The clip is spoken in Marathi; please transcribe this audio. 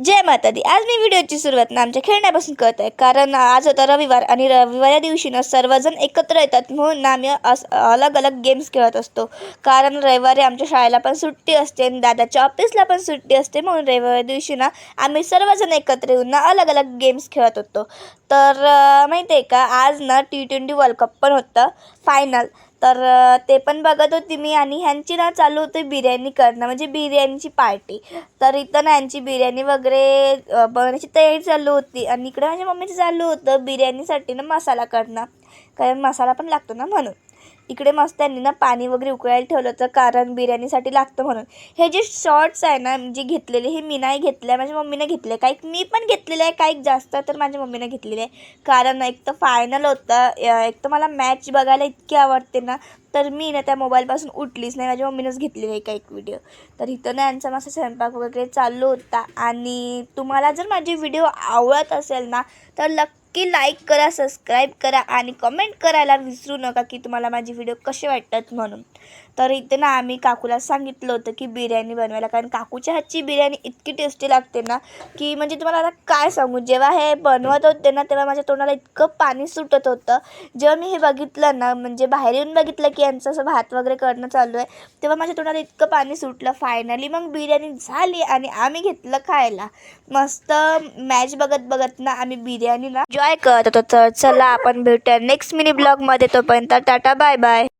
जय माता दी। आज मी व्हिडिओची सुरुवात ना आमच्या खेळण्यापासून करत आहे, कारण आज होता रविवार आणि रविवार दिवशी ना सर्वजण एकत्र येतात म्हणून ना आम्ही अलग अलग गेम्स खेळत असतो. कारण रविवारी आमच्या शाळेला पण सुट्टी असते आणि दादाच्या ऑफिसला पण सुट्टी असते, म्हणून रविवार दिवशी ना आम्ही सर्वजण एकत्र येऊन ना अलग अलग गेम्स खेळत होतो. तर माहिती आहे का, आज ना T20 वर्ल्ड कप पण होतं फायनल. तर ते पण बघत होती मी आणि ह्यांची ना चालू होती बिर्याणी करणं, म्हणजे बिर्याणीची पार्टी. तर इथं ना यांची बिर्याणी वगैरे बनवण्याची तयारी चालू होती आणि इकडे माझ्या मम्मीचं चालू होतं बिर्याणीसाठी ना मसाला करणं, कारण मसाला पण लागतो ना म्हणून. इकडे मस्त त्यांनी ना पाणी वगैरे उकळायला ठेवलं होतं, कारण बिर्याणीसाठी लागतं म्हणून. हे जे शॉर्ट्स आहे ना जे घेतलेले, हे मी नाही घेतले, माझ्या मम्मीने घेतले. काही मी पण घेतलेले आहे, काही जास्त तर माझ्या मम्मीने घेतलेले आहे. कारण एक तर फायनल होतं, एक तर मला मॅच बघायला इतकी आवडते ना, तर मी ना त्या मोबाईलपासून उठलीच नाही. माझ्या मम्मीनंच घेतलेली आहे एक व्हिडिओ. तर इथं ना यांचा मस्त स्वयंपाक वगैरे चालू होता. आणि तुम्हाला जर माझे व्हिडिओ आवडत असेल ना, तर नक्की लाईक करा, सबस्क्राईब करा आणि कमेंट करायला विसरू नका की तुम्हाला माझे व्हिडिओ कसे वाटतात म्हणून. तर इथे ना आम्ही काकूला सांगितलं होतं की बिर्याणी बनवायला, कारण काकूच्या हातची बिर्याणी इतकी टेस्टी लागते ना, की म्हणजे तुम्हाला आता काय सांगू. जेव्हा हे बनवत होते ना, तेव्हा माझ्या तोंडाला इतकं पाणी सुटत होतं. जेव्हा मी हे बघितलं ना, म्हणजे बाहेर येऊन बघितलं की यांचं असं भात वगैरे करणं चालू आहे, तेव्हा माझ्या तोंडाला इतकं पाणी सुटलं. फायनली मग बिर्याणी झाली आणि आम्ही घेतलं खायला. मस्त मॅच बघत बघत ना आम्ही बिर्याणीला एन्जॉय करत होतो. तर चला आपण भेटूया नेक्स्ट मिनी ब्लॉगमध्ये. तोपर्यंत टाटा बाय बाय.